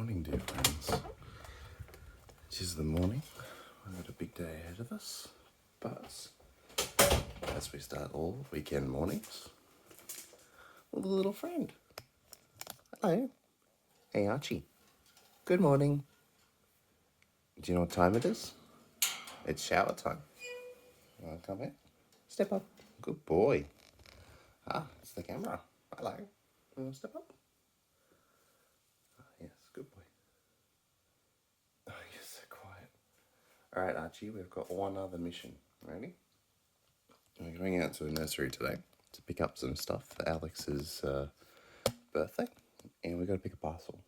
morning, dear friends. It is the morning. We've got a big day ahead of us. But as we start all weekend mornings with a little friend. Hello. Hey, Archie. Good morning. Do you know what time it is? It's shower time. You want to come in? Step up. Good boy. Ah, it's the camera. Hello. You want to step up? Yes, good boy. Oh, you're so quiet. All right, Archie, we've got one other mission. Ready? We're going out to a nursery today to pick up some stuff for Alex's birthday, and we've got to pick a parcel.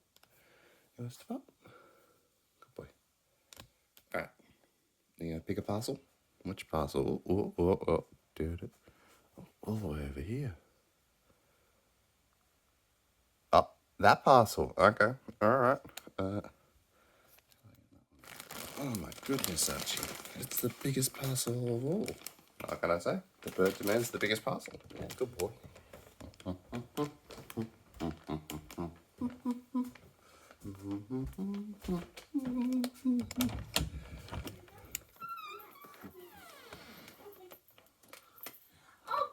You want to step up? Good boy. All right. You going to pick a parcel? Which parcel? Oh. Dude. Oh, all the way over here. Oh, that parcel. Okay. All right. Oh my goodness, Archie. It's the biggest parcel of all. What can I say? The bird demands the biggest parcel. Yeah, good boy. Oh,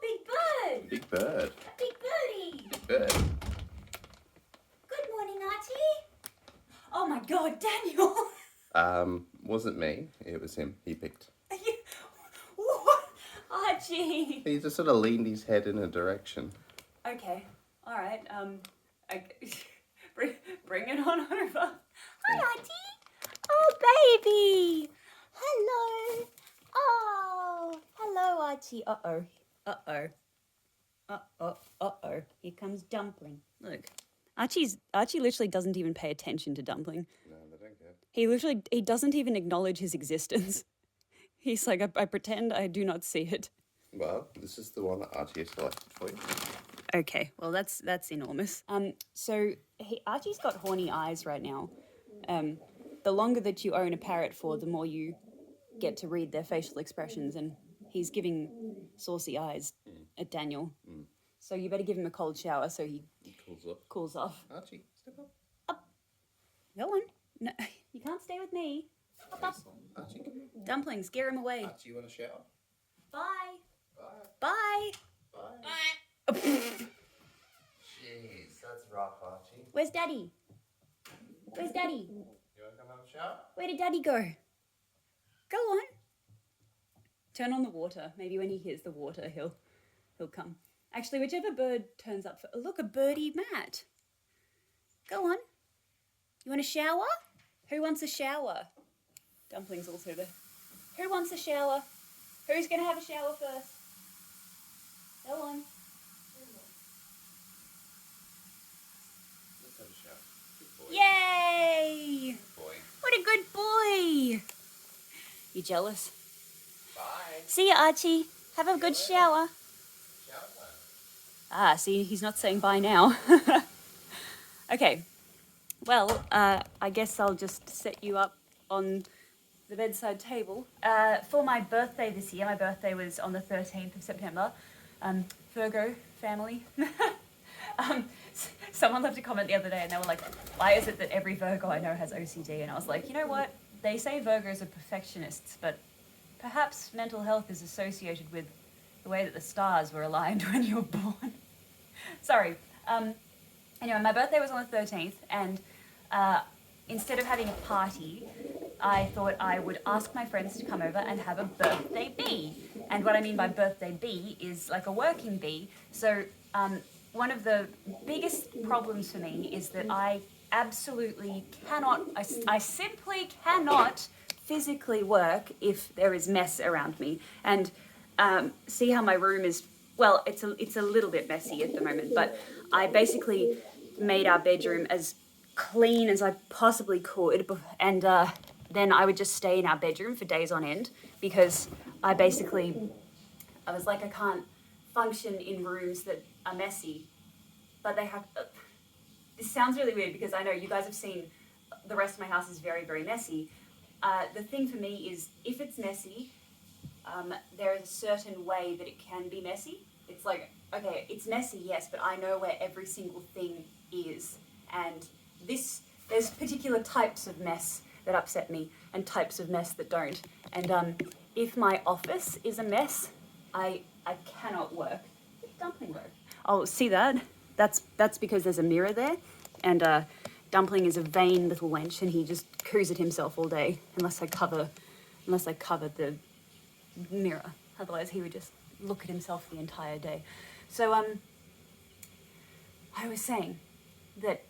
big bird! Big bird. A big birdie! Big bird. Good morning, Archie. Oh my God, Daniel! Wasn't me. It was him. He picked. What? Archie! He just sort of leaned his head in a direction. Okay, all right. Bring it on over. Hi, Archie. Oh, baby. Hello. Oh, hello, Archie. Uh-oh. Here comes Dumpling. Look. Archie literally doesn't even pay attention to Dumpling. No, they don't care. He doesn't even acknowledge his existence. He's like, I pretend I do not see it. Well, this is the one that Archie has selected for you. Okay, well that's enormous. So Archie's got horny eyes right now. The longer that you own a parrot for, the more you get to read their facial expressions, and he's giving saucy eyes at Daniel. So you better give him a cold shower so he Cools off. cools off. Archie, step up. Go on. No, you can't stay with me. Up. Archie, come here. Dumpling, scare him away. Archie, you want a shower? Bye. Bye. Bye. Bye. Jeez, that's rough, Archie. Where's Daddy? Where's Daddy? You want to come have a shower? Where did Daddy go? Go on. Turn on the water. Maybe when he hears the water, he'll come. Actually, whichever bird turns up for... Look, a birdie mat. Go on. You want a shower? Who wants a shower? Dumpling's also there. Who wants a shower? Who's going to have a shower first? Go on. Let's have a shower. Good boy. Yay! Good boy. What a good boy. You jealous? Bye. See ya, Archie. Have a good shower. Shower time. Ah, see, he's not saying bye now. Okay. Well, I guess I'll just set you up on the bedside table. For my birthday this year, my birthday was on the 13th of September. Virgo family. Someone left a comment the other day and they were like, why is it that every Virgo I know has OCD? And I was like, you know what? They say Virgos are perfectionists, but perhaps mental health is associated with the way that the stars were aligned when you were born. Sorry. Anyway, my birthday was on the 13th, and instead of having a party, I thought I would ask my friends to come over and have a birthday bee. And what I mean by birthday bee is like a working bee. So one of the biggest problems for me is that I absolutely cannot, I simply cannot physically work if there is mess around me. And see how my room is, well, it's a little bit messy at the moment, but I basically made our bedroom as clean as I possibly could, and then I would just stay in our bedroom for days on end because I was like, I can't function in rooms that are messy, but they have, this sounds really weird because I know you guys have seen the rest of my house is very, very messy. The thing for me is if it's messy, there is a certain way that it can be messy. It's like, okay, it's messy, yes, but I know where every single thing is. And this there's particular types of mess that upset me and types of mess that don't. And if my office is a mess, I cannot work. Dumpling work. Oh, see that? That's because there's a mirror there, and Dumpling is a vain little wench, and he just coos at himself all day unless I cover the mirror. Otherwise, he would just look at himself the entire day. So I was saying that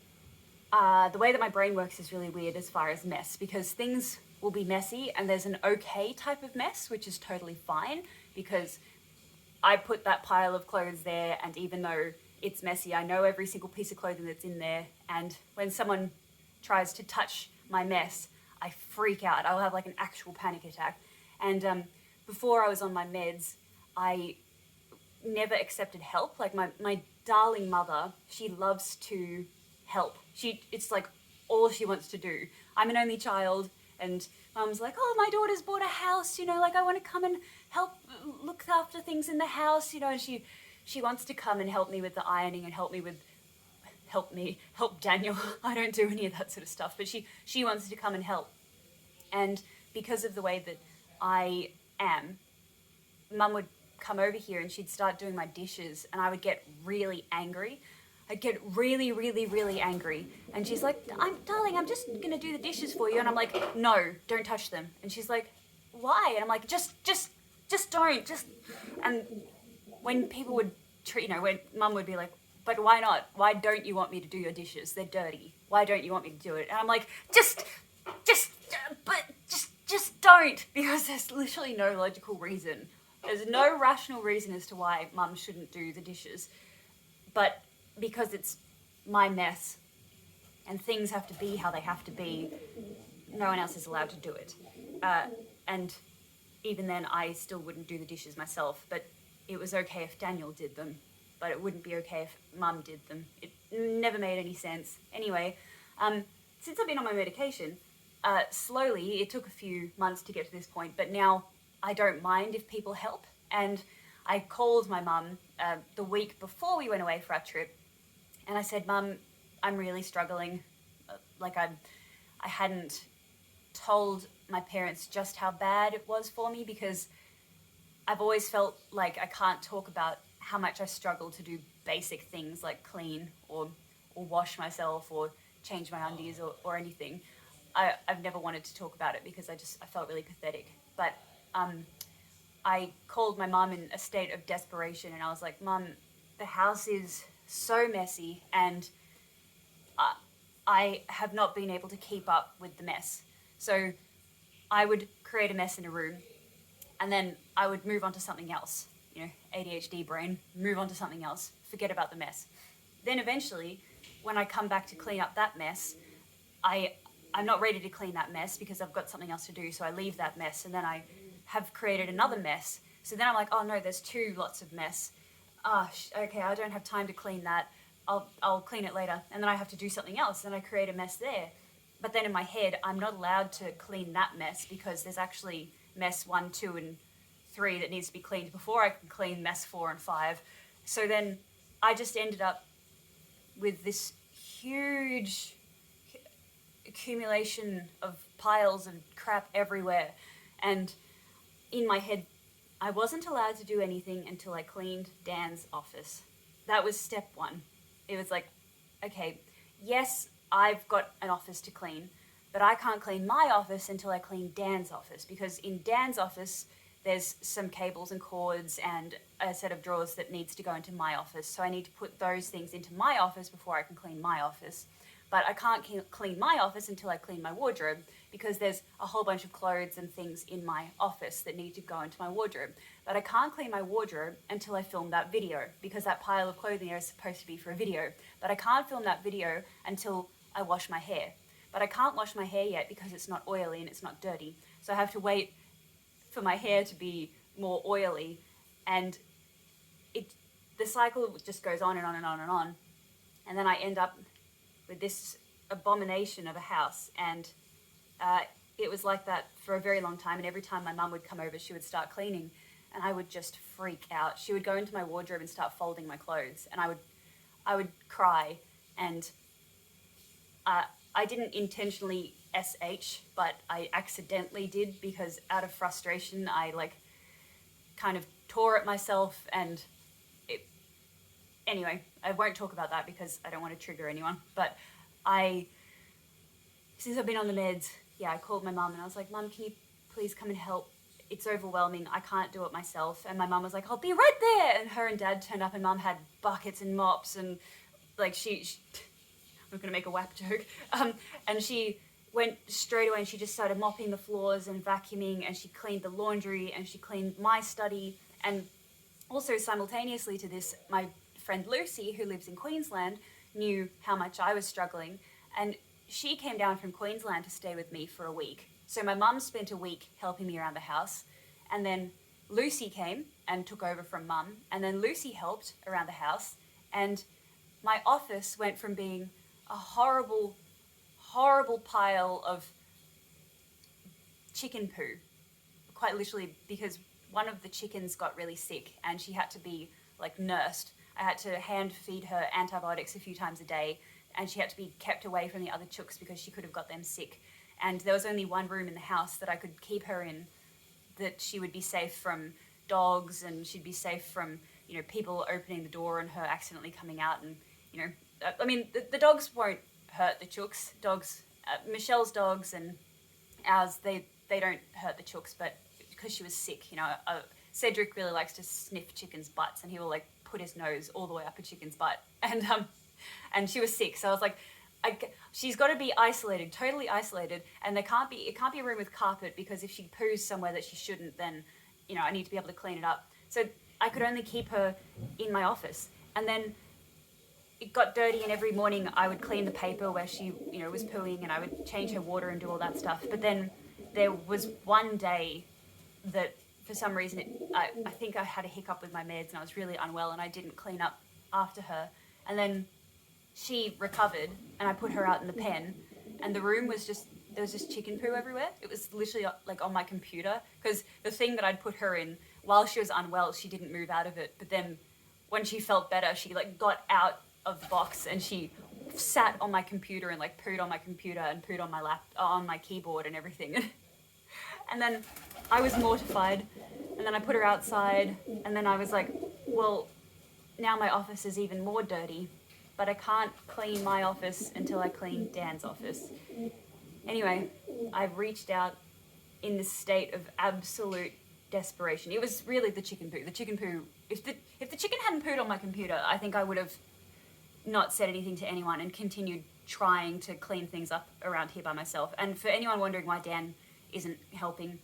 the way that my brain works is really weird as far as mess, because things will be messy and there's an okay type of mess, which is totally fine, because I put that pile of clothes there, and even though it's messy, I know every single piece of clothing that's in there, and when someone tries to touch my mess, I freak out. I'll have like an actual panic attack. And before I was on my meds, I never accepted help. Like my darling mother, she loves to help. It's like all she wants to do. I'm an only child, and Mum's like, oh, my daughter's bought a house, you know, like I want to come and help look after things in the house, you know, and she wants to come and help me with the ironing and help Daniel. I don't do any of that sort of stuff, but she wants to come and help. And because of the way that I am, Mum would come over here and she'd start doing my dishes, and I would get really angry. I'd get really, really, really angry. And she's like, darling, I'm just going to do the dishes for you. And I'm like, no, don't touch them. And she's like, why? And I'm like, just don't. And when people would, when Mum would be like, but why not? Why don't you want me to do your dishes? They're dirty. Why don't you want me to do it? And I'm like, just don't. Because there's literally no logical reason. There's no rational reason as to why Mum shouldn't do the dishes. But because it's my mess and things have to be how they have to be, no one else is allowed to do it. And even then, I still wouldn't do the dishes myself, but it was okay if Daniel did them, but it wouldn't be okay if Mum did them. It never made any sense. Anyway, since I've been on my medication, slowly, it took a few months to get to this point, but now I don't mind if people help. And I called my mum the week before we went away for our trip, and I said, Mum, I'm really struggling. I hadn't told my parents just how bad it was for me, because I've always felt like I can't talk about how much I struggle to do basic things like clean or wash myself or change my undies or anything. I've never wanted to talk about it because I felt really pathetic. But I called my mum in a state of desperation, and I was like, Mum, the house is so messy, and I have not been able to keep up with the mess. So I would create a mess in a room, and then I would move on to something else. ADHD brain, move on to something else, forget about the mess. Then eventually, when I come back to clean up that mess, I'm not ready to clean that mess because I've got something else to do, so I leave that mess, and then I have created another mess. So then I'm like, oh no, there's two lots of mess. Okay, I don't have time to clean that. I'll clean it later. And then I have to do something else, and I create a mess there. But then in my head, I'm not allowed to clean that mess because there's actually mess 1, 2, and 3 that needs to be cleaned before I can clean mess 4 and 5. So then I just ended up with this huge accumulation of piles of crap everywhere. And in my head, I wasn't allowed to do anything until I cleaned Dan's office. That was step 1. It was like, okay, yes, I've got an office to clean, but I can't clean my office until I clean Dan's office, because in Dan's office, there's some cables and cords and a set of drawers that needs to go into my office. So I need to put those things into my office before I can clean my office. But I can't clean my office until I clean my wardrobe, because there's a whole bunch of clothes and things in my office that need to go into my wardrobe. But I can't clean my wardrobe until I film that video, because that pile of clothing there is supposed to be for a video. But I can't film that video until I wash my hair. But I can't wash my hair yet because it's not oily and it's not dirty. So I have to wait for my hair to be more oily, and the cycle just goes on and on and on and on. And then I end up with this abomination of a house, and it was like that for a very long time. And every time my mum would come over, she would start cleaning, and I would just freak out. She would go into my wardrobe and start folding my clothes, and I would cry, and I didn't intentionally SH, but I accidentally did because out of frustration, I like kind of tore at myself and anyway, I won't talk about that because I don't want to trigger anyone, but since I've been on the meds, I called my mum and I was like, Mum, can you please come and help? It's overwhelming. I can't do it myself. And my mum was like, I'll be right there. And her and Dad turned up and Mum had buckets and mops and like she I'm going to make a whack joke. And she went straight away and she just started mopping the floors and vacuuming and she cleaned the laundry and she cleaned my study. And also simultaneously to this, my friend Lucy, who lives in Queensland, knew how much I was struggling. And she came down from Queensland to stay with me for a week. So my mum spent a week helping me around the house. And then Lucy came and took over from Mum. And then Lucy helped around the house. And my office went from being a horrible, horrible pile of chicken poo, quite literally, because one of the chickens got really sick and she had to be like nursed. I had to hand feed her antibiotics a few times a day and she had to be kept away from the other chooks because she could have got them sick. And there was only one room in the house that I could keep her in that she would be safe from dogs and she'd be safe from, people opening the door and her accidentally coming out and, I mean, the dogs won't hurt the chooks. Dogs, Michelle's dogs and ours, they don't hurt the chooks, but because she was sick, Cedric really likes to sniff chickens' butts and he will like put his nose all the way up a chicken's butt. And she was sick, so I was like, she's got to be isolated, totally isolated, and it can't be a room with carpet because if she poos somewhere that she shouldn't, then, I need to be able to clean it up. So I could only keep her in my office. And then it got dirty and every morning I would clean the paper where she, was pooing and I would change her water and do all that stuff. But then there was one day that for some reason I think I had a hiccup with my meds and I was really unwell and I didn't clean up after her. And then she recovered and I put her out in the pen and the room was there was just chicken poo everywhere. It was literally like on my computer because the thing that I'd put her in while she was unwell, she didn't move out of it. But then when she felt better, she like got out of the box and she sat on my computer and like pooed on my computer and pooed on my on my keyboard and everything. And then I was mortified and then I put her outside and then I was like, well, now my office is even more dirty, but I can't clean my office until I clean Dan's office. Anyway, I reached out in this state of absolute desperation. It was really the chicken poo. The chicken poo, if the chicken hadn't pooed on my computer, I think I would have not said anything to anyone and continued trying to clean things up around here by myself. And for anyone wondering why Dan isn't helping,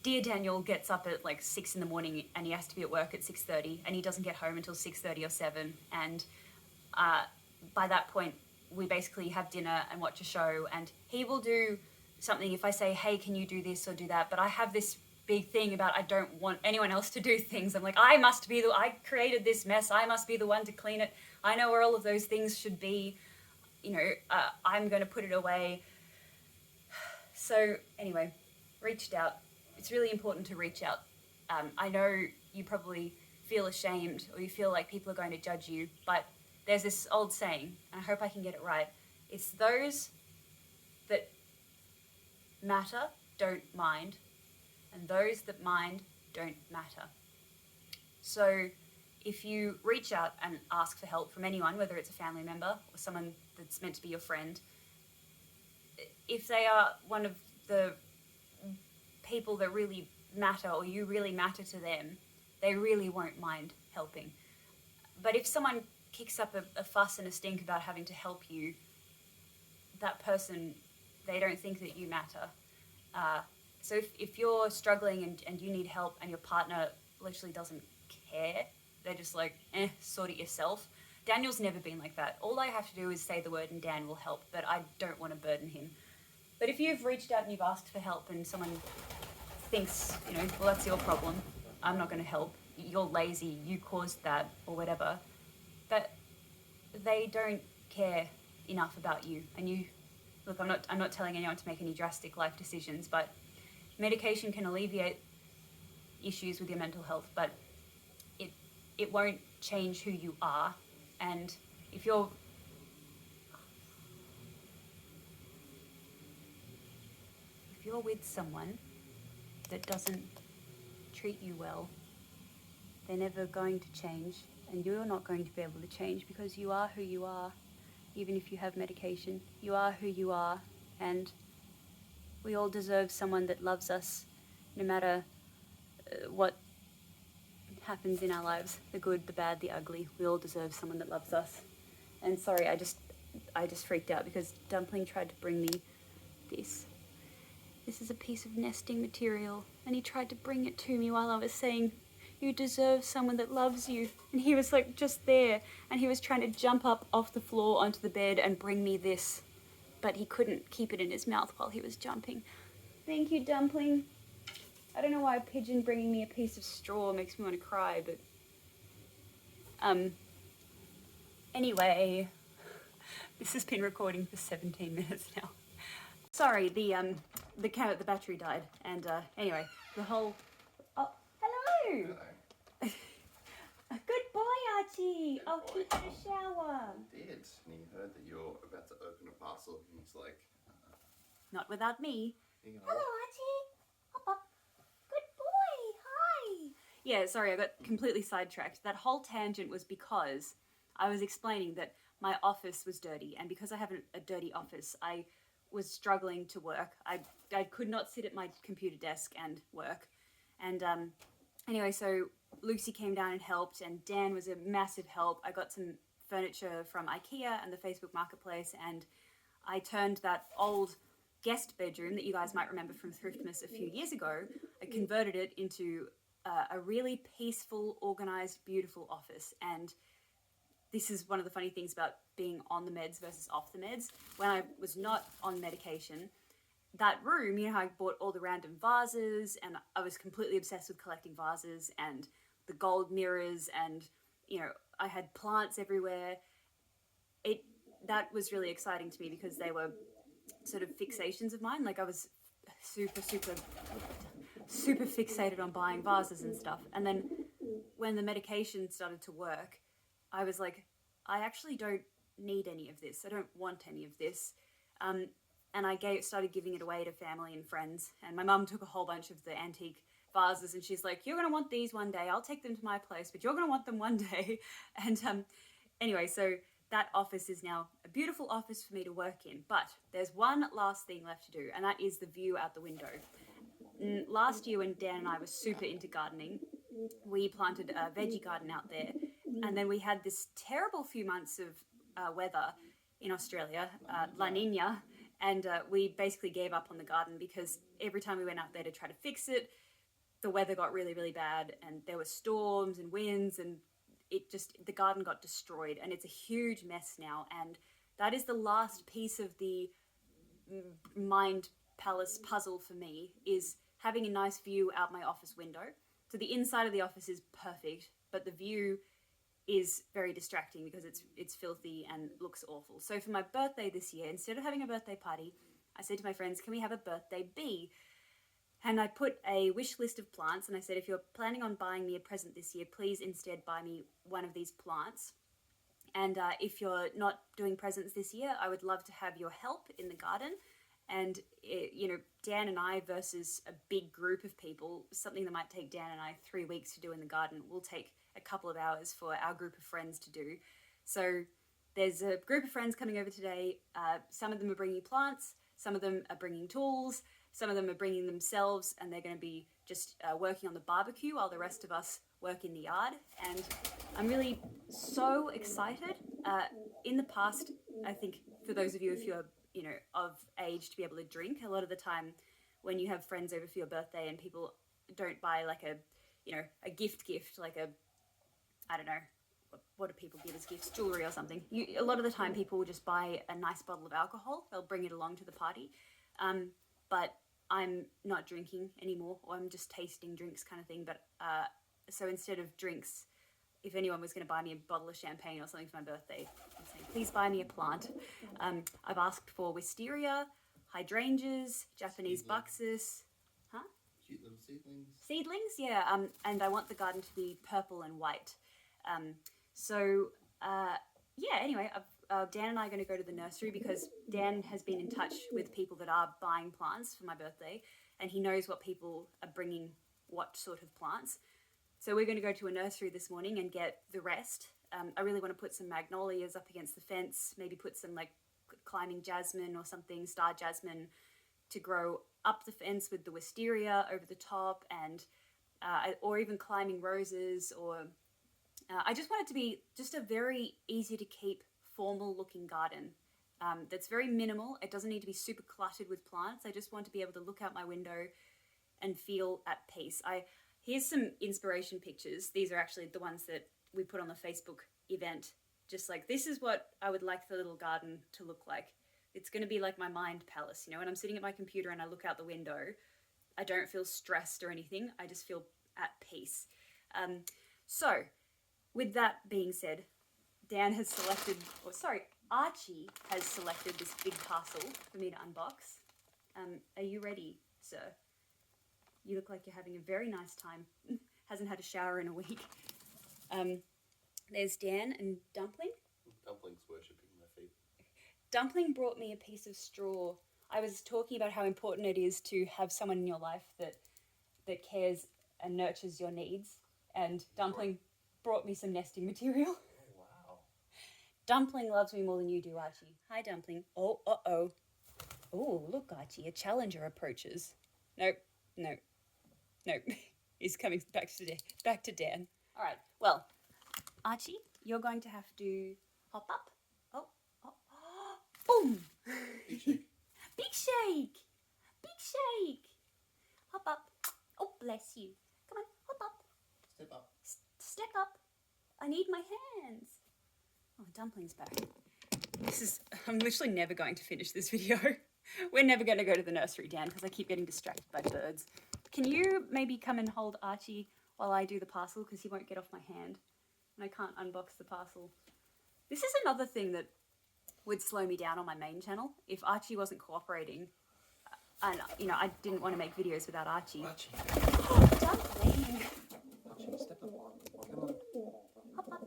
dear Daniel gets up at like 6 in the morning and he has to be at work at 6:30 and he doesn't get home until 6:30 or 7. And by that point, we basically have dinner and watch a show and he will do something if I say, hey, can you do this or do that? But I have this big thing about I don't want anyone else to do things. I'm like, I created this mess. I must be the one to clean it. I know where all of those things should be. I'm going to put it away. So anyway, reached out. It's really important to reach out. I know you probably feel ashamed or you feel like people are going to judge you, but there's this old saying, and I hope I can get it right. It's those that matter don't mind, and those that mind don't matter. So if you reach out and ask for help from anyone, whether it's a family member or someone that's meant to be your friend, if they are one of the people that really matter or you really matter to them, they really won't mind helping. But if someone kicks up a fuss and a stink about having to help you, that person, they don't think that you matter. So if you're struggling and you need help and your partner literally doesn't care, they're just like, sort it yourself. Daniel's never been like that. All I have to do is say the word and Dan will help, but I don't want to burden him. But if you've reached out and you've asked for help and someone thinks, well, that's your problem, I'm not going to help, you're lazy, you caused that, or whatever, that they don't care enough about you. And you, look, I'm not telling anyone to make any drastic life decisions, but medication can alleviate issues with your mental health, but it won't change who you are. And if you're you're with someone that doesn't treat you well, they're never going to change, and you're not going to be able to change because you are who you are. Even if you have medication, you are who you are, and we all deserve someone that loves us no matter what happens in our lives, the good, the bad, the ugly. We all deserve someone that loves us. And sorry, I just freaked out because Dumpling tried to bring me this. This is a piece of nesting material, and he tried to bring it to me while I was saying, you deserve someone that loves you. And he was like just there, and he was trying to jump up off the floor onto the bed and bring me this, but he couldn't keep it in his mouth while he was jumping. Thank you, Dumpling. I don't know why a pigeon bringing me a piece of straw makes me want to cry, but anyway, this has been recording for 17 minutes now. Sorry, the battery died, and anyway, the whole. Oh, hello. Hello. Good boy, Archie. Oh, he had a shower. He did, and he heard that you're about to open a parcel, and he's like, Not without me. you Hello, Archie. Hop up. Good boy. Hi. Yeah, sorry, I got completely sidetracked. That whole tangent was because I was explaining that my office was dirty, and because I have a dirty office, I was struggling to work. I could not sit at my computer desk and work. And anyway, so Lucy came down and helped, and Dan was a massive help. I got some furniture from IKEA and the Facebook Marketplace, and I turned that old guest bedroom that you guys might remember from Thriftmas a few years ago, I converted it into a really peaceful, organized, beautiful office. And this is one of the funny things about being on the meds versus off the meds. When I was not on medication, that room, you know how I bought all the random vases, and I was completely obsessed with collecting vases and the gold mirrors, and you know, I had plants everywhere. That was really exciting to me because they were sort of fixations of mine. Like I was super fixated on buying vases and stuff. And then when the medication started to work, I was like, I actually don't need any of this. I don't want any of this. And I started giving it away to family and friends. And my mum took a whole bunch of the antique vases, and she's like, you're going to want these one day. I'll take them to my place, but you're going to want them one day. And anyway, so that office is now a beautiful office for me to work in. But there's one last thing left to do, and that is the view out the window. Last year when Dan and I were super into gardening, we planted a veggie garden out there. And then we had this terrible few months of weather in Australia, La Nina, and we basically gave up on the garden because every time we went out there to try to fix it, the weather got really, really bad, and there were storms and winds, and the garden got destroyed, and it's a huge mess now. And that is the last piece of the mind palace puzzle for me, is having a nice view out my office window. So the inside of the office is perfect, but the view is very distracting because it's filthy and looks awful. So for my birthday this year, instead of having a birthday party, I said to my friends, can we have a birthday bee? And I put a wish list of plants, and I said, if you're planning on buying me a present this year, please instead buy me one of these plants. And if you're not doing presents this year, I would love to have your help in the garden. And, Dan and I versus a big group of people, something that might take Dan and I 3 weeks to do in the garden will take a couple of hours for our group of friends to do. So there's a group of friends coming over today. Some of them are bringing plants, some of them are bringing tools, some of them are bringing themselves, and they're going to be just working on the barbecue while the rest of us work in the yard. And I'm really so excited. In the past, I think for those of you, if you're of age to be able to drink, a lot of the time when you have friends over for your birthday and people don't buy like a gift, like I don't know, what do people give as gifts? Jewelry or something. A lot of the time people will just buy a nice bottle of alcohol. They'll bring it along to the party. But I'm not drinking anymore, or I'm just tasting drinks kind of thing. But so instead of drinks, if anyone was going to buy me a bottle of champagne or something for my birthday, I'm saying, please buy me a plant. I've asked for wisteria, hydrangeas, Japanese buxus. Huh? cute little seedlings. Seedlings, yeah. And I want the garden to be purple and white. Anyway, Dan and I are going to go to the nursery because Dan has been in touch with people that are buying plants for my birthday, and he knows what people are bringing, what sort of plants. So we're going to go to a nursery this morning and get the rest. I really want to put some magnolias up against the fence, maybe put some like climbing jasmine or something, star jasmine, to grow up the fence with the wisteria over the top, and or even climbing roses, or I just want it to be just a very easy to keep, formal looking garden that's very minimal. It doesn't need to be super cluttered with plants. I just want to be able to look out my window and feel at peace. Here's some inspiration pictures. These are actually the ones that we put on the Facebook event. Just like, this is what I would like the little garden to look like. It's going to be like my mind palace. You know, when I'm sitting at my computer and I look out the window, I don't feel stressed or anything. I just feel at peace. So, with that being said, Archie has selected this big parcel for me to unbox. Are you ready, sir? You look like you're having a very nice time. Hasn't had a shower in a week. There's Dan and Dumpling. Dumpling's worshipping my feet. Dumpling brought me a piece of straw. I was talking about how important it is to have someone in your life that cares and nurtures your needs. And Dumpling brought me some nesting material. Oh, wow. Dumpling loves me more than you do, Archie. Hi, Dumpling. Oh, uh-oh. Oh, look, Archie, a challenger approaches. Nope. He's coming back to Dan. All right, well, Archie, you're going to have to hop up. Oh. Boom. Big shake. Big shake. Big shake. Hop up. Oh, bless you. Come on, hop up. Step up. Step up. I need my hands. Oh, Dumpling's back. I'm literally never going to finish this video. We're never going to go to the nursery, Dan, because I keep getting distracted by birds. Can you maybe come and hold Archie while I do the parcel, because he won't get off my hand and I can't unbox the parcel. This is another thing that would slow me down on my main channel. If Archie wasn't cooperating, and I didn't want to make videos without Archie. Archie. Oh, Dumpling. Archie, step up. Come on. Hop up.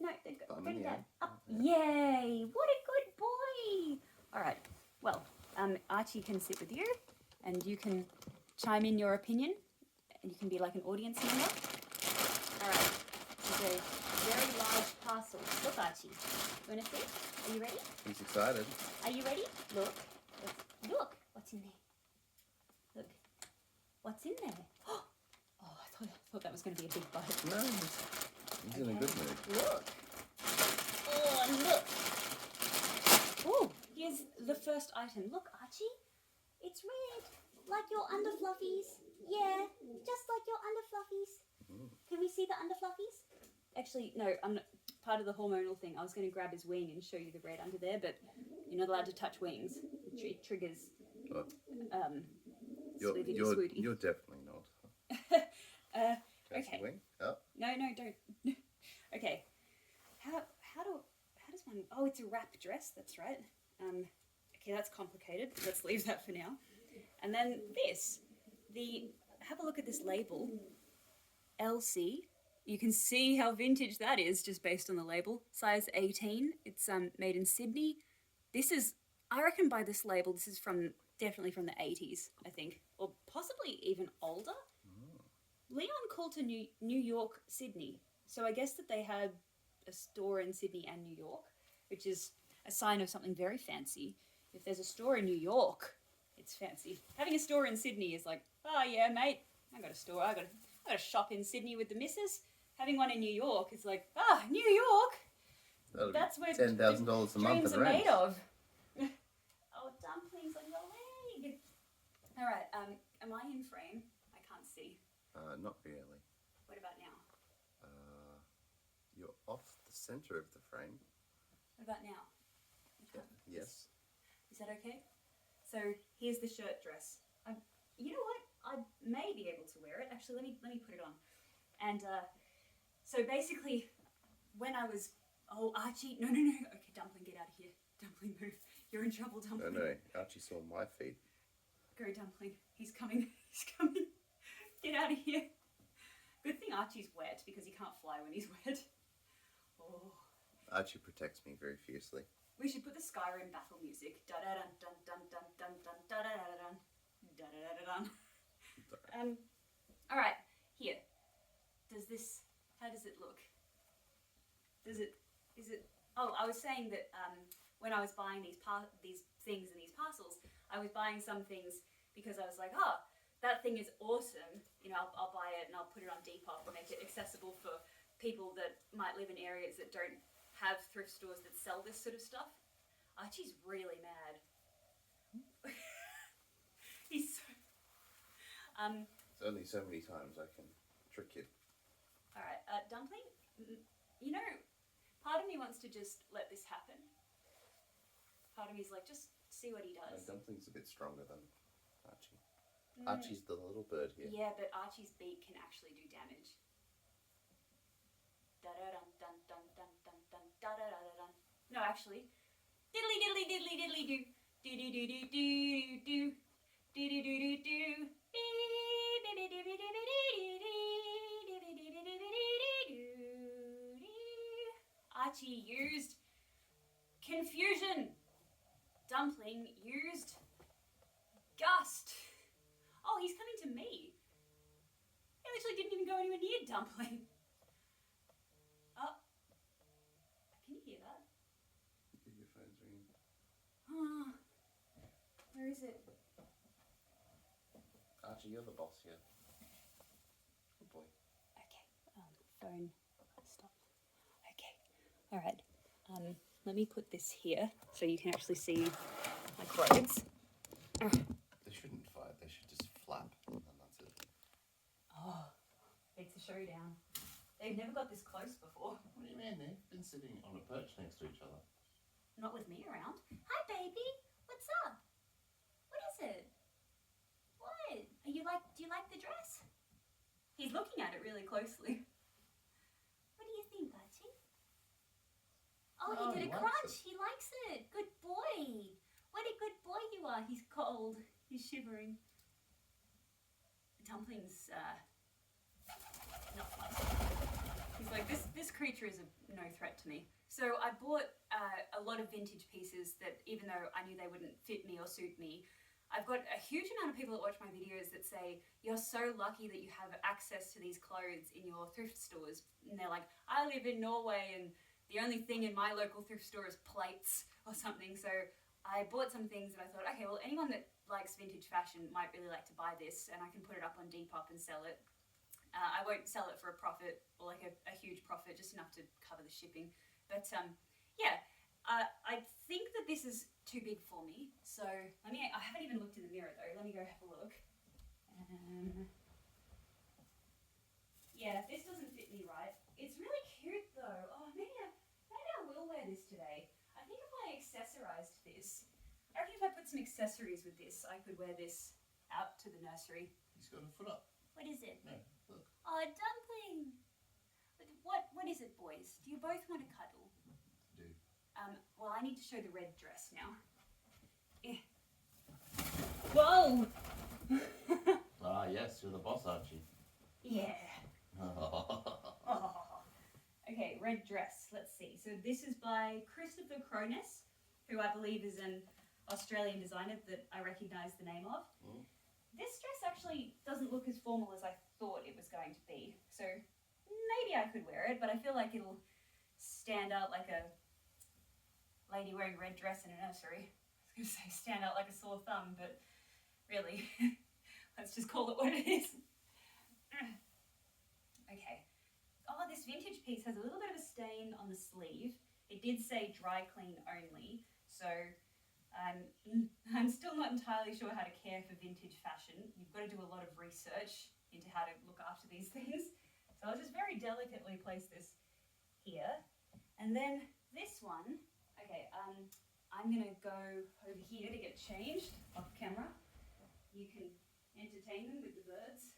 No, Bum bring in the that air. up. Yay! What a good boy! All right. Well, Archie can sit with you, and you can chime in your opinion, and you can be like an audience member. All right. It's a very large parcel. Look, Archie. You want to see? Are you ready? He's excited. Are you ready? Look. Look. What's in there? Look. What's in there? Oh, I thought that was going to be a big bite. No, he's in a good mood. Look. Oh, look. Oh, here's the first item. Look, Archie. It's red. Like your underfluffies. Yeah, just like your underfluffies. Can we see the underfluffies? Actually, no, I'm not part of the hormonal thing. I was going to grab his wing and show you the red under there, but you're not allowed to touch wings. It triggers What? Swooty. You're definitely not. Okay. Wing? Oh. No, don't. Okay. How does one? Oh, it's a wrap dress. That's right. Okay, that's complicated. Let's leave that for now. And then this. Have a look at this label. LC. You can see how vintage that is just based on the label. Size 18. It's made in Sydney. This is, I reckon by this label, this is definitely from the 80s, I think, or possibly even older. Leon called to New York, Sydney. So I guess that they had a store in Sydney and New York, which is a sign of something very fancy. If there's a store in New York, it's fancy. Having a store in Sydney is like, oh yeah, mate, I got a store. I got a shop in Sydney with the missus. Having one in New York is like, New York. That's where $10,000 a month dreams in are rent. made of. Oh, Dumplings on your leg. All right, am I in frame? I can't see. Not really. What about now? You're off the center of the frame. What about now? Yes. Is that okay? So here's the shirt dress. You know what? I may be able to wear it. Actually, let me put it on. And so basically, when I was Archie, no. Okay, Dumpling, get out of here. Dumpling, move. You're in trouble, Dumpling. No. Archie saw my feet. Go, Dumpling. He's coming. He's coming. Get out of here. Good thing Archie's wet because he can't fly when he's wet. Oh. Archie protects me very fiercely. We should put the Skyrim battle music. Da da dun dun dun dun dun dun da da da dun da da da dun. All right, here. How does it look? Is it? Oh, I was saying that when I was buying these things and these parcels, I was buying some things because I was like, oh, that thing is awesome. You know, I'll buy it and I'll put it on Depop and make it accessible for people that might live in areas that don't have thrift stores that sell this sort of stuff. Archie's really mad. He's so... It's only so many times I can trick you. All right, Dumpling, you know, part of me wants to just let this happen. Part of me's like, just see what he does. No, Dumpling's a bit stronger than Archie. Archie's the little bird here. Yeah, but Archie's beak can actually do damage. Da da dun dun dun dun dun dun da da da da dun. No, actually, diddly diddly diddly diddly do do do do do do do do do do do do. Archie used confusion. Dumpling used gust. Oh, he's coming to me. He literally didn't even go anywhere near Dumpling. Oh, can you hear that? Your phone's ringing. Oh, where is it? Archie, you're the boss here. Good boy. Okay, phone, stop. Okay, all right. Let me put this here so you can actually see my clothes. They shouldn't fight, they should just flap and that's it. Oh, it's a showdown. They've never got this close before. What do you mean? They've been sitting on a perch next to each other. Not with me around. Hi, baby. What's up? What is it? What? Do you like the dress? He's looking at it really closely. What do you think, Archie? Oh, he did a crunch. He likes it. Good boy. What a good boy you are. He's cold. He's shivering. Dumpling's not fun. He's like, this creature is no threat to me. So I bought a lot of vintage pieces that, even though I knew they wouldn't fit me or suit me, I've got a huge amount of people that watch my videos that say, you're so lucky that you have access to these clothes in your thrift stores. And they're like, I live in Norway and the only thing in my local thrift store is plates or something. So I bought some things and I thought, okay, well, anyone that likes vintage fashion might really like to buy this, and I can put it up on Depop and sell it. I won't sell it for a profit or like a huge profit, just enough to cover the shipping. But yeah, I think that this is too big for me. So I haven't even looked in the mirror though. Let me go have a look. Yeah, this doesn't fit me right. It's really cute though. Oh, maybe I will wear this today. I think if I accessorized this, I reckon if I put some accessories with this, I could wear this out to the nursery. He's got a foot up. What is it? No, look. Oh, Dumpling! What is it, boys? Do you both want to cuddle? I do. Well, I need to show the red dress now. Whoa! Ah, yes, you're the boss, Archie. Yeah. Oh. Okay, red dress. Let's see. So this is by Christopher Cronus, who I believe is an Australian designer that I recognise the name of. Mm. This dress actually doesn't look as formal as I thought it was going to be. So maybe I could wear it, but I feel like it'll stand out like a lady wearing a red dress in a nursery. I was going to say stand out like a sore thumb, but really, let's just call it what it is. Okay. Oh, this vintage piece has a little bit of a stain on the sleeve. It did say dry clean only, so I'm still not entirely sure how to care for vintage fashion. You've got to do a lot of research into how to look after these things. So I'll just very delicately place this here. And then this one, okay, I'm going to go over here to get changed off camera. You can entertain them with the birds.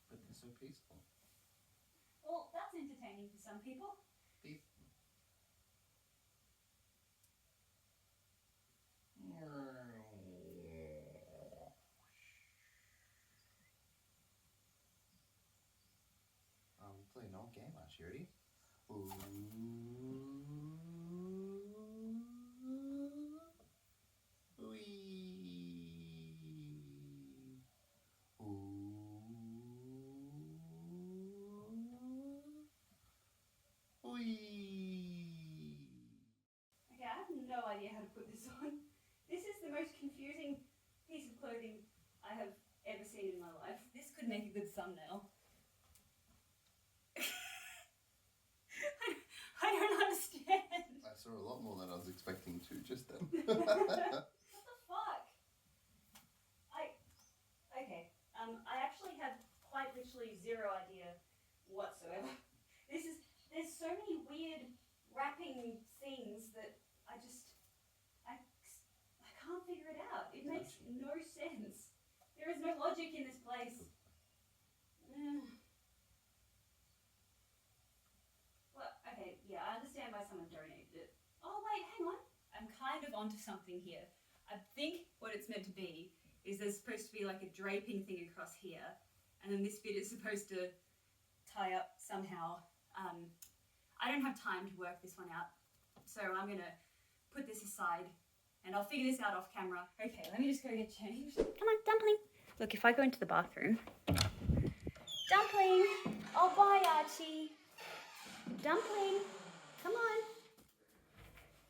But they're so peaceful. Well, that's entertaining for some people. Beef. We're playing an old game, Archie. Ready? Ooh. Wee. Ooh. Wee. Okay, I have no idea how to put this on. This is the most confusing piece of clothing I have ever seen in my life. This could make a good thumbnail. I don't understand. I saw a lot more than I was expecting to just then. What the fuck? Okay. I actually have quite literally zero idea whatsoever. There's so many weird wrapping things that I can't figure it out. It makes no sense. There is no logic in this place. Well, okay, yeah, I understand why someone donated it. Oh wait, hang on. I'm kind of onto something here. I think what it's meant to be is there's supposed to be like a draping thing across here, and then this bit is supposed to tie up somehow. I don't have time to work this one out, so I'm gonna put this aside and I'll figure this out off camera. Okay, let me just go get changed. Come on, Dumpling. Look, if I go into the bathroom. Dumpling! Oh, bye, Archie. Dumpling, come on.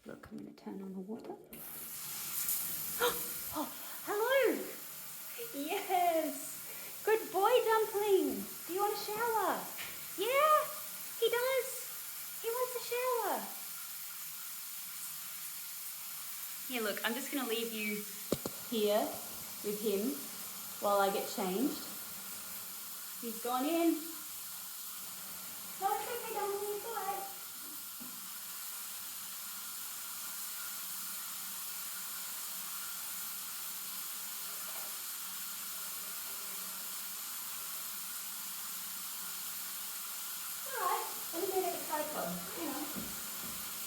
Look, I'm gonna turn on the water. Oh, hello! Yes! Good boy, Dumpling. Do you want a shower? Yeah, he does. He wants a shower. Here, look, I'm just going to leave you here with him while I get changed. He's gone in. No, it's okay, Dumpling, it's all right. All right, let me go get the tripod. Hang on.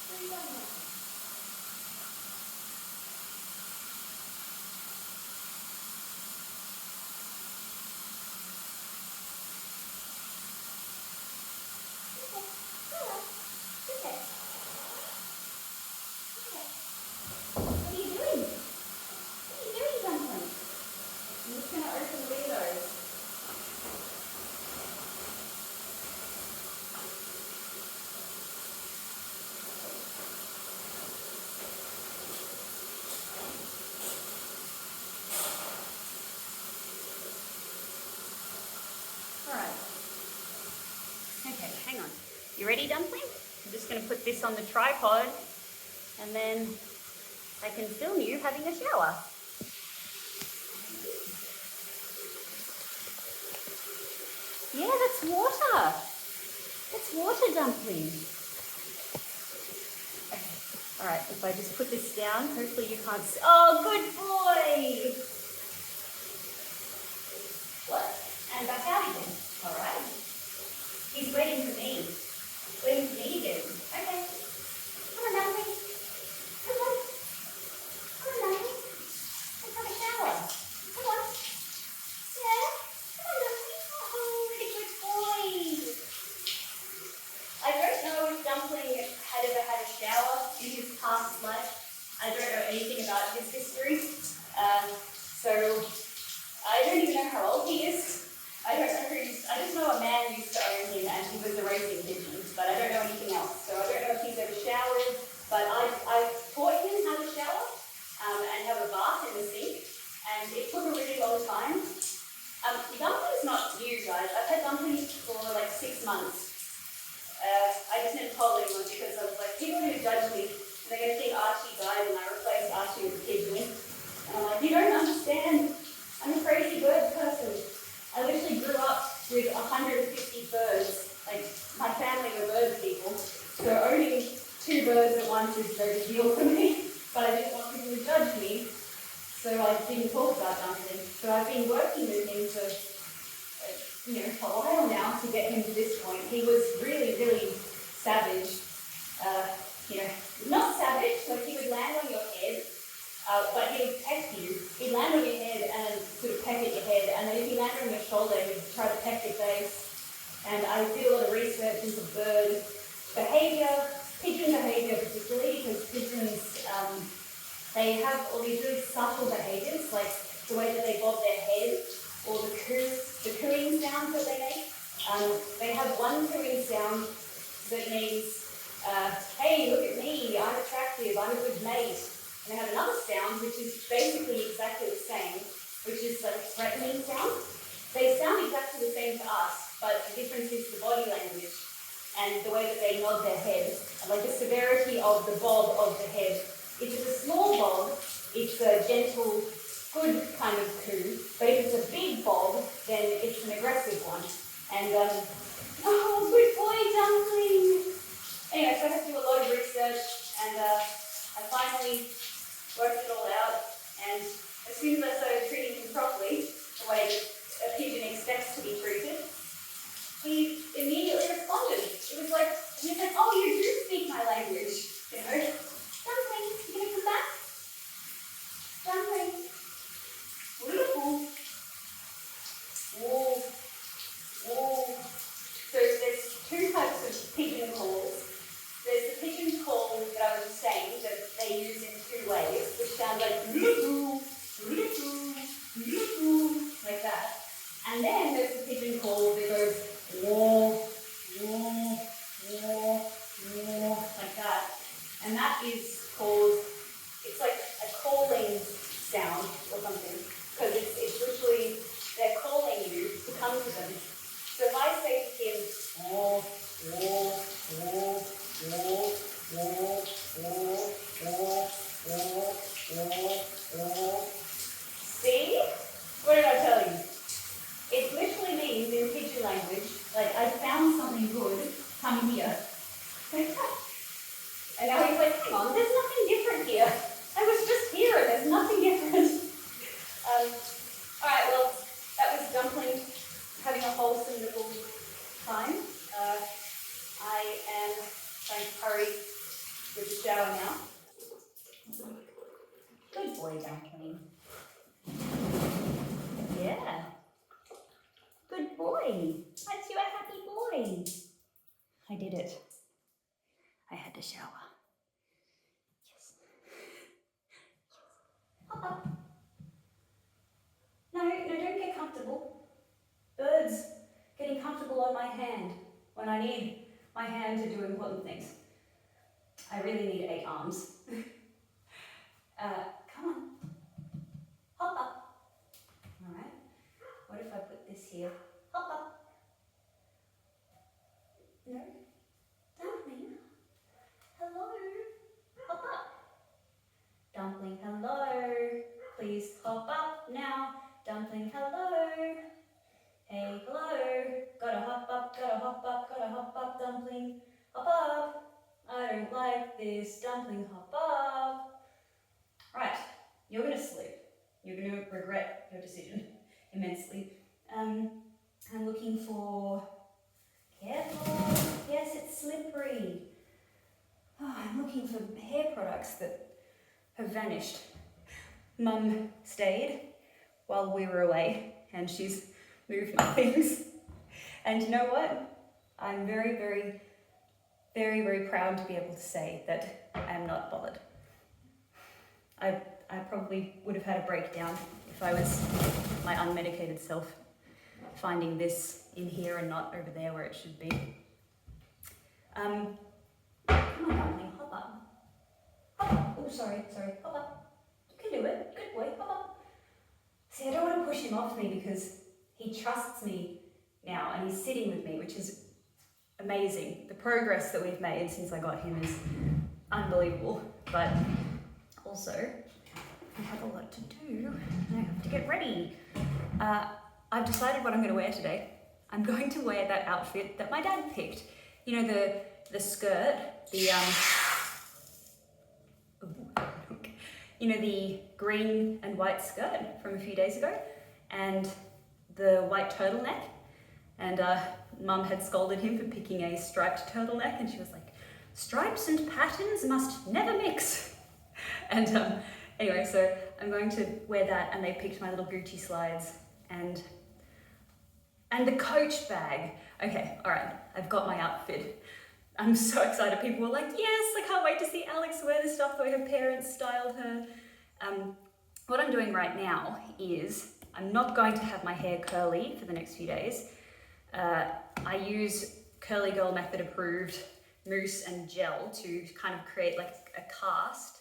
Where are you going now? Okay, hang on. You ready, Dumpling? I'm just going to put this on the tripod and then I can film you having a shower. Yeah, that's water. That's water, Dumpling. Okay, all right, if I just put this down, hopefully you can't see. Oh, good boy. What? And back out again. All right. He's waiting for me. Waiting for me again. Okay. Come on, Dumpling. Come on. Come on, Dumpling. Let's have a shower. Come on. Yeah. Come on, Dumpling. Oh, good boy. I don't know if Dumpling had ever had a shower in his past life. I don't know anything about his history. So I don't even know how old he is. I don't know I just know a man used to own him and he was a racing pigeon, but I don't know anything else. So I don't know if he's ever showered, but I taught him how to shower and have a bath in the sink, and it took a really long time. Dumpling's not new, guys. I've had Dumplings for like 6 months. I just never told anyone because I was like, people are going to judge me and they're going to think Archie died and I replaced Archie with a Pigeon. And I'm like, you don't understand. I'm a crazy bird person. I literally grew up with 150 birds. Like, my family were bird people. So owning 2 birds at once is no big deal for me. But I didn't want people to judge me. So I didn't talk about Dumpling. So I've been working with him for, a while now to get him to this point. He was really, really savage. Not savage, like he would land on your head. But he would peck you. He'd land on your head and sort of peck at your head, and then if he landed on your shoulder, he'd try to peck your face. And I did a lot of research into bird behaviour, pigeon behaviour particularly, because pigeons, they have all these really subtle behaviours, like the way that they bob their head, or the cooing sounds that they make. They have one cooing sound that means, hey, look at me, I'm attractive, I'm a good mate. And they have another sound which is basically exactly the same, which is like a threatening sound. They sound exactly the same to us, but the difference is the body language and the way that they nod their head, like the severity of the bob of the head. If it's a small bob, it's a gentle, good kind of coo, but if it's a big bob, then it's an aggressive one. And, oh, good boy, Dumpling! Anyway, so I had to do a lot of research, and I finally worked it all out, and as soon as I started treating him properly, the way that a pigeon expects to be treated, he immediately responded. It was like, he was like, oh, you do speak my language, you know. Dumpling, you gonna come back? Dumpling. Wonderful. Whoa. Whoa. So there's two types of pigeon calls. There's the pigeon call that I was saying that they use in two ways, which sound like like that. And then there's the pigeon call that goes wah, wah, wah, wah, like that. And that is called, it's like a calling sound or something, because it's literally, they're calling you to come to them. So if I say to him, wah, wah, wah, wah, wah, wah, wah, wah, wah, see? What did I tell you? It literally means in pigeon language, like, I found something good, come here. And now he's like, hang on, there's nothing different here. I was just here and there's nothing different. Alright, well, that was Dumpling having a wholesome little time. I am trying to hurry with the shower now. Good boy, Dumpling. Yeah. Good boy. Aren't you a happy boy? I did it. I had to shower. Yes. Hop up. No, don't get comfortable. Birds getting comfortable on my hand when I need my hand to do important things. I really need 8 arms. Come on. Hop up. Alright. What if I put this here? Hop up. No? Dumpling. Hello. Hop up. Dumpling, hello. Please hop up now. Dumpling, hello. Hey, hello. Gotta hop up, Dumpling. Hop up. I don't like this. Dumpling, hop up. Right, you're gonna sleep. You're gonna regret your decision immensely. I'm looking for, careful. Yes, it's slippery. Oh, I'm looking for hair products that have vanished. Mum stayed while we were away and she's moved my things. And you know what? I'm very, very, very, very proud to be able to say that I am not bothered. I probably would have had a breakdown if I was my unmedicated self finding this in here and not over there where it should be. Come on, Dumpling, hop up. Hop up. Oh, sorry, hop up. You can do it. Good boy, hop up. See, I don't want to push him off me because he trusts me now and he's sitting with me, which is amazing. The progress that we've made since I got him is unbelievable, but also I have a lot to do and I have to get ready. I've decided what I'm going to wear today. I'm going to wear that outfit that my dad picked. You know, the skirt, the green and white skirt from a few days ago, and the white turtleneck. And Mum had scolded him for picking a striped turtleneck, and she was like, stripes and patterns must never mix. And anyway, so I'm going to wear that, and they picked my little Gucci slides and the Coach bag. Okay, all right, I've got my outfit. I'm so excited. People were like, yes, I can't wait to see Alex wear the stuff the way her parents styled her. What I'm doing right now is I'm not going to have my hair curly for the next few days. I use Curly Girl Method approved mousse and gel to kind of create like a cast.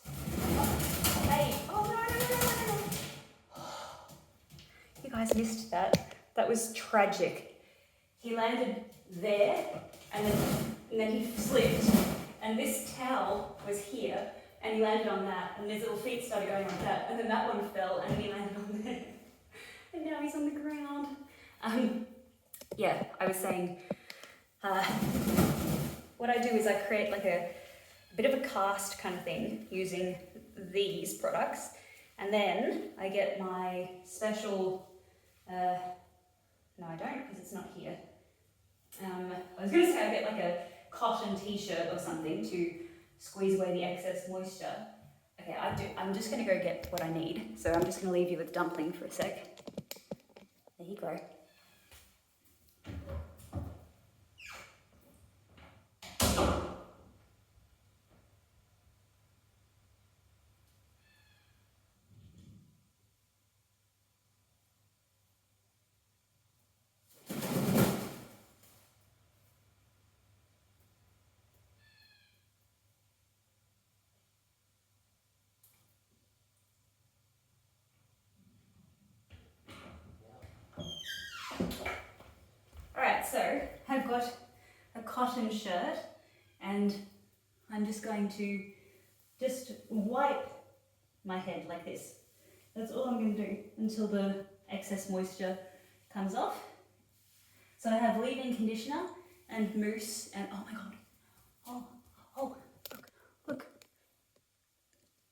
Hey, oh no. You guys missed that. That was tragic. He landed there and then he slipped. And this towel was here and he landed on that and his little feet started going like that and then that one fell and he landed on there. And now he's on the ground. Yeah, I was saying, what I do is I create like a bit of a cast kind of thing using these products, and then I get my special, no I don't because it's not here. I was going to say I get like a cotton t-shirt or something to squeeze away the excess moisture. Okay, I'm just going to go get what I need, so I'm just going to leave you with dumpling for a sec. There you go. Alright, so I've got a cotton shirt and I'm just going to just wipe my head like this. That's all I'm going to do until the excess moisture comes off. So I have leave-in conditioner and mousse and oh my god. Oh, look.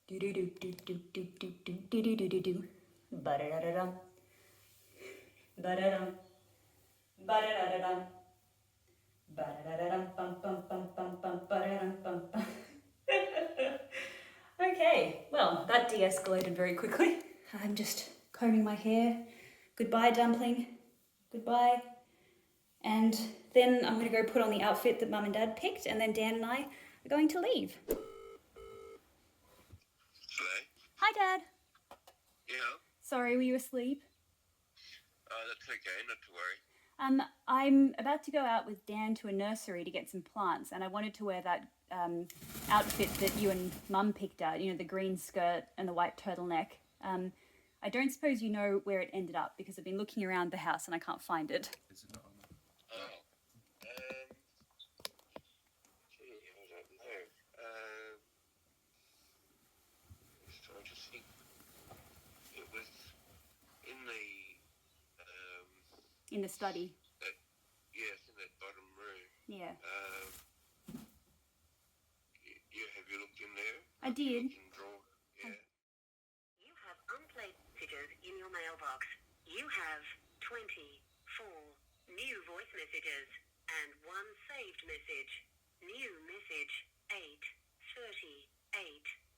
Do do do do do do do do do do do do do. Ba-da-da-da-dum. Ba-da-dum. Ba-da-da-da-dum. Ba-da-da-da-dum. Bum bum bum bum bum ba-da-dum bum bum. Okay, well that de-escalated very quickly. I'm just combing my hair. Goodbye, dumpling. Goodbye. And then I'm going to go put on the outfit that Mum and Dad picked, and then Dan and I are going to leave. Hello? Hi, Dad. Yeah? Sorry, were you asleep? That's okay, not to worry. I'm about to go out with Dan to a nursery to get some plants, and I wanted to wear that outfit that you and Mum picked out, you know, the green skirt and the white turtleneck. I don't suppose you know where it ended up, because I've been looking around the house and I can't find it. Is it not on the... Gee, I don't know. Just trying to think. It was in the, In the study. yes, in that bottom room. Yeah. Have you looked in there? I did. In drawer? Yeah. You have unplayed messages in your mailbox. You have 24 new voice messages and one saved message. New message 8:38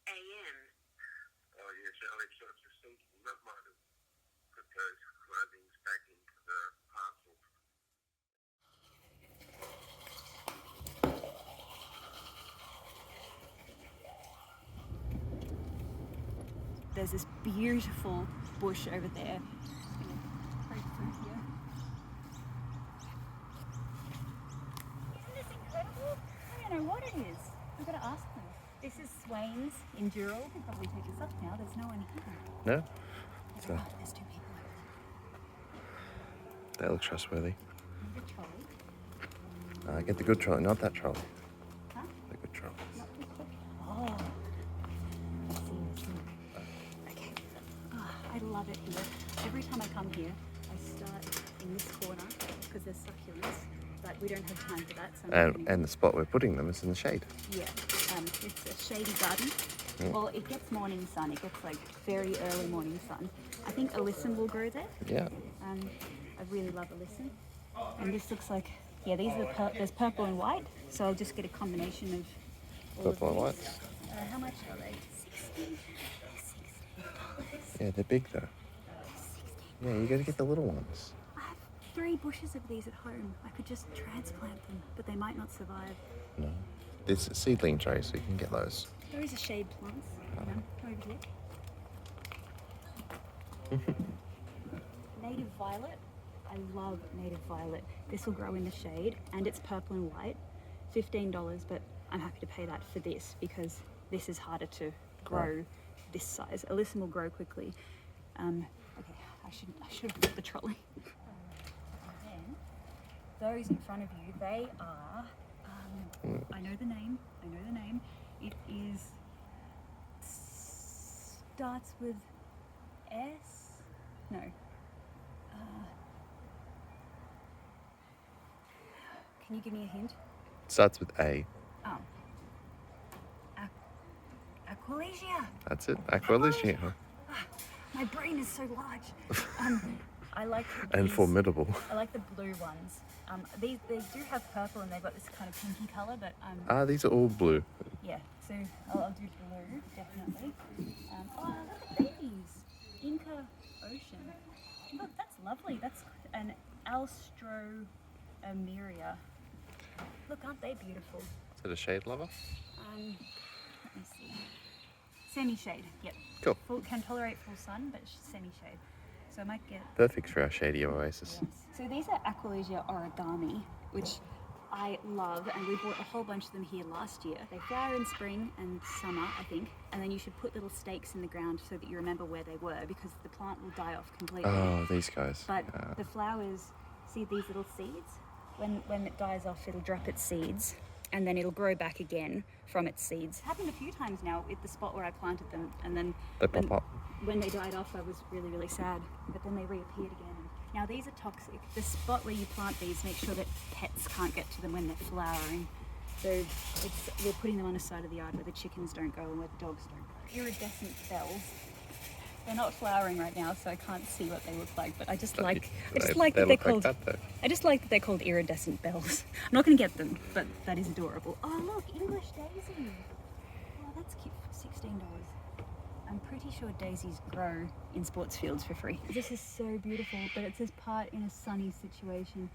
a.m. Oh, yes, Alex, I was just thinking that might have put those clothing back into the parcel. There's this beautiful bush over there. Right through here. Isn't this incredible? I don't know what it is. I've got to ask them. This is Swain's in Dural. We can probably take this up now. There's no one here. No? There's, So, there's two people over they look trustworthy. there. Need a trolley. Get the good trolley, not that trolley. Huh? The good trolley. Not this one. Oh. I see. Okay. Oh, I love it here. Every time I come here, I start in this corner because there's succulents, but we don't have time for that. So I'm gonna- And the spot we're putting them is in the shade. yeah, it's a shady garden. Mm. Well, it gets morning sun. It gets like very early morning sun. I think alyssum will grow there. Yeah. I really love alyssum. And this looks like, yeah, these are there's purple and white. So I'll just get a combination of all Purple and of white. these. How much are they? $16. Yeah, they're big though. Yeah, you gotta get the little ones. I have 3 bushes of these at home. I could just transplant them, but they might not survive. No. There's a seedling tray, so you can get those. There is a shade plants. Over here. Native violet. I love native violet. This will grow in the shade, and it's purple and white. $15, but I'm happy to pay that for this because this is harder to grow this size. Alyssum will grow quickly. Okay, I should have brought the trolley. And then those in front of you, they are. I know the name. It is starts with S. No. Can you give me a hint? Starts with A. Oh. Aqualesia. That's it. Aqualesia. My brain is so large. I like And these- formidable. I like the blue ones. They do have purple and they've got this kind of pinky colour, but These are all blue. yeah. So I'll do blue definitely. Oh, look at these, Inca Ocean. Look, that's lovely. That's an Alstroemeria. Look, aren't they beautiful? Is it a shade lover? Let me see. Semi-shade. Yep. Cool. Can tolerate full sun, but semi-shade. So I might get. Perfect for our shady oasis. Yes. So these are Aqualesia origami, which I love, and we bought a whole bunch of them here last year. They flower in spring and summer, I think, and then you should put little stakes in the ground so that you remember where they were, because the plant will die off completely. Oh, these guys. But the flowers, see these little seeds? When it dies off, it'll drop its seeds, and then it'll grow back again from its seeds. It's happened a few times now at the spot where I planted them, and then They pop up. when they died off, I was really, really sad, but then they reappeared again. Now these are toxic. The spot where you plant these, make sure that pets can't get to them when they're flowering. So we're putting them on a side of the yard where the chickens don't go and where the dogs don't go. Iridescent bells. They're not flowering right now, so I can't see what they look like, but I just like that they're called iridescent bells. I'm not going to get them, but that is adorable. Oh look, English daisy. Oh, that's cute. $16. I'm pretty sure daisies grow in sports fields for free. This is so beautiful, but it says part in a sunny situation.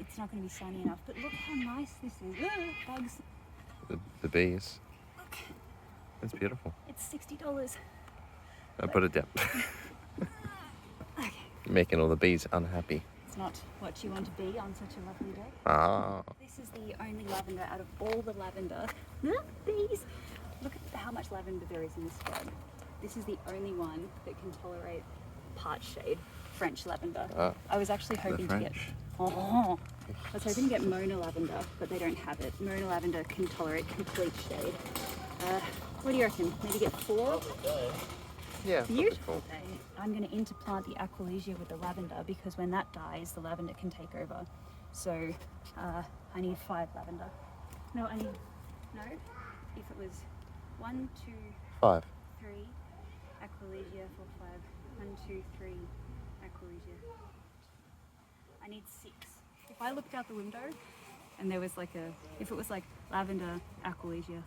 It's not going to be sunny enough, but look how nice this is. Bugs. The bees. Look, It's beautiful. it's $60. I put it down. Okay. You're making all the bees unhappy. It's not what you want to be on such a lovely day. Ah. This is the only lavender out of all the lavender. Look, bees! Look at how much lavender there is in this spread. This is the only one that can tolerate part shade, French lavender. I was actually hoping to get. I was hoping to get Mona lavender, but they don't have it. Mona lavender can tolerate complete shade. What do you reckon? Maybe get 4? Yeah. Beautiful day. I'm going to interplant the Aqualesia with the lavender because when that dies, the lavender can take over. So I need 5 lavender. No, I need. No. If it was 1, 2, 5. 3 Aqualesia for 5. 1, 2, 3 Aqualesia. I need 6. If I looked out the window and there was if it was like lavender, Aqualesia,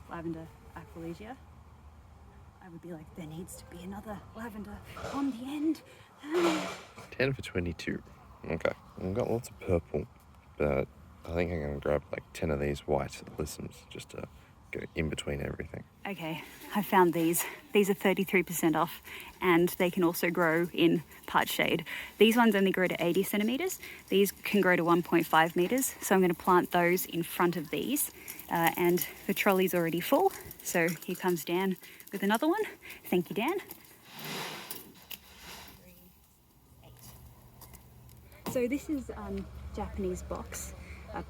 I would be like, there needs to be another lavender on the end. 10 for 22. Okay. I've got lots of purple, but I think I'm going to grab like 10 of these white alyssums just to go in between everything. Okay, I found these. These are 33% off, and they can also grow in part shade. These ones only grow to 80 centimetres. These can grow to 1.5 metres, so I'm going to plant those in front of these. And the trolley's already full, so here comes Dan with another one. Thank you, Dan. 3, 8. So this is Japanese box,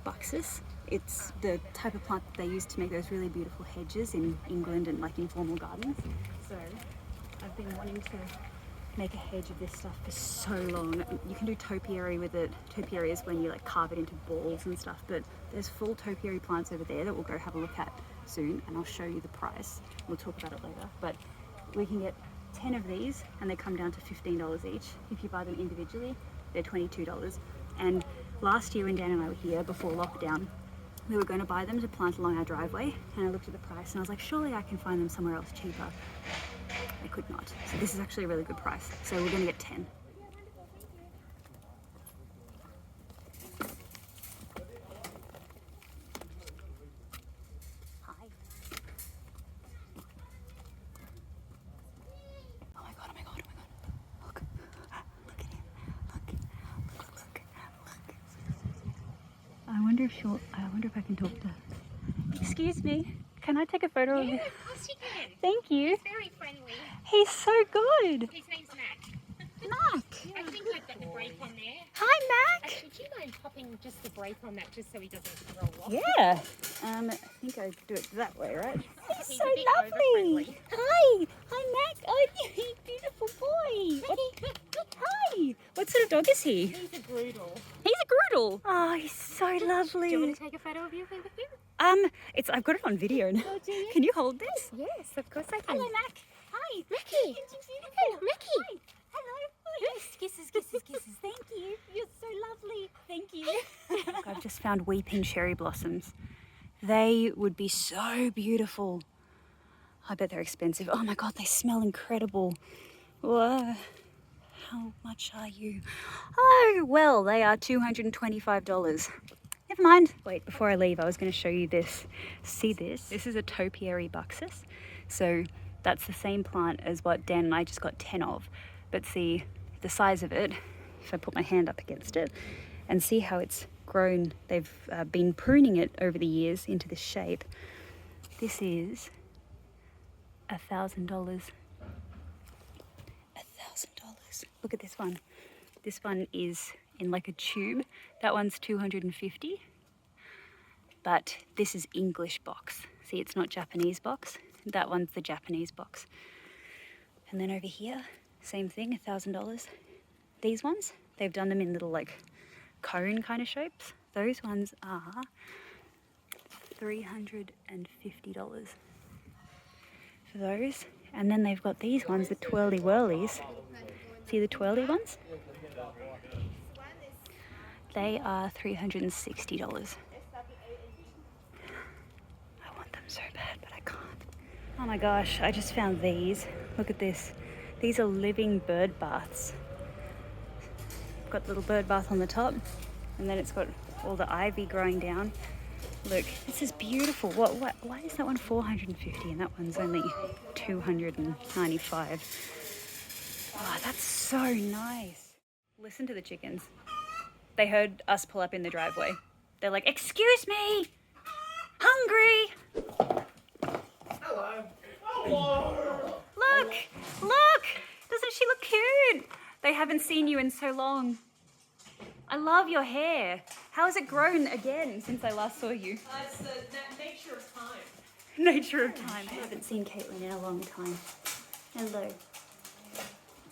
Buxus. It's the type of plant that they use to make those really beautiful hedges in England and like informal gardens. So I've been wanting to make a hedge of this stuff for so long. You can do topiary with it. Topiary is when you like carve it into balls and stuff, but there's full topiary plants over there that we'll go have a look at soon, and I'll show you the price. We'll talk about it later, but we can get 10 of these and they come down to $15 each. If you buy them individually, they're $22. And last year when Dan and I were here before lockdown, we were going to buy them to plant along our driveway, and I looked at the price and I was like, surely I can find them somewhere else cheaper. I could not. So this is actually a really good price. So we're going to get 10. if she'll. I wonder if I can talk to her. Excuse me. Can I take a photo of you? Yeah, of course you can. Thank you. He's very friendly. He's so good. His name's Mac. Mac. I think I've got the brake on there. Hi, Mac. Actually, do you mind popping just the brake on that just so he doesn't roll off? Yeah. I think I do it that way, right? He's He's so a bit lovely. over-friendly. Hi. Hi, Mac. Oh, you beautiful boy. Hi. What sort of dog is he? He's a Groodle. He's a Groodle. Oh, he's so lovely. Do you want to take a photo of you with him? I've got it on video now. Oh, do you? Can you hold this? Yes, of course I can. Hello, Mac. Hi. Mackie. Hello, Mackie. Hi. Hello. Yes, kisses, kisses, kisses. Thank you. You're so lovely. Thank you. I've just found weeping cherry blossoms. They would be so beautiful. I bet they're expensive. Oh my God, they smell incredible. Whoa. How much are you? Oh, well, they are $225. Never mind. Wait, before I leave, I was going to show you this. See this? This is a topiary buxus. So that's the same plant as what Dan and I just got 10 of. But see the size of it, if I put my hand up against it, and see how it's grown. They've been pruning it over the years into this shape. This is $1,000. $1,000. Look at this one. This one is in like a tube. That one's $250. But this is English box. See, it's not Japanese box. That one's the Japanese box. And then over here, same thing, $1,000. These ones, they've done them in little like cone kind of shapes. Those ones are $350 for those. And then they've got these ones, the twirly whirlies. See the twirly ones? They are $360. I want them so bad, but I can't. Oh my gosh, I just found these. Look at this. These are living bird baths. Got the little bird bath on the top, and then it's got all the ivy growing down. Look, this is beautiful. Why is that one $450 and that one's only $295? Oh, that's so nice. Listen to the chickens. They heard us pull up in the driveway. They're like, "Excuse me, hungry." Hello. Hello. Look, look. Doesn't she look cute? They haven't seen you in so long. I love your hair. How has it grown again since I last saw you? It's the nature of time. Nature of time. I haven't seen Caitlin in a long time. Hello.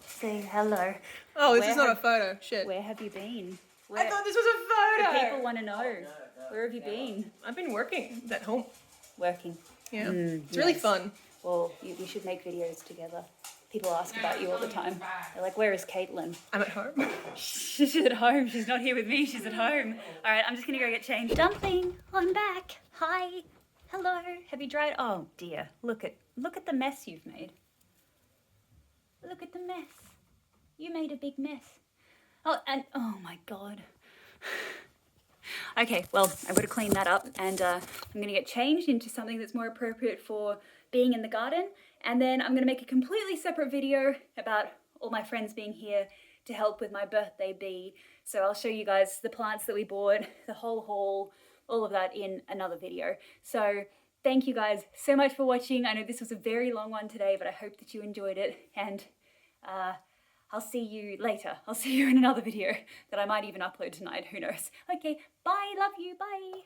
Say hello. Oh, this Where is not a have- photo. Shit. Where have you been? I Where, thought this was a the photo. people want to know. Where have you been? I've been working at home. Working. Yeah. It's really yes. fun. Well, we should make videos together. People ask about you all the time. They're like, "Where is Caitlin?" I'm at home. She's at home. She's not here with me. She's at home. All right, I'm just going to go get changed. Dumpling, I'm back. Hi. Hello. Have you dried? Oh, dear. Look at the mess you've made. Look at the mess. You made a big mess. Oh, and oh my God. Okay, well, I would have cleaned that up, and I'm going to get changed into something that's more appropriate for being in the garden, and then I'm going to make a completely separate video about all my friends being here to help with my birthday bee. So I'll show you guys the plants that we bought, the whole haul, all of that in another video. So thank you guys so much for watching. I know this was a very long one today, but I hope that you enjoyed it, and I'll see you later. I'll see you in another video that I might even upload tonight, who knows. Okay, bye, love you, bye.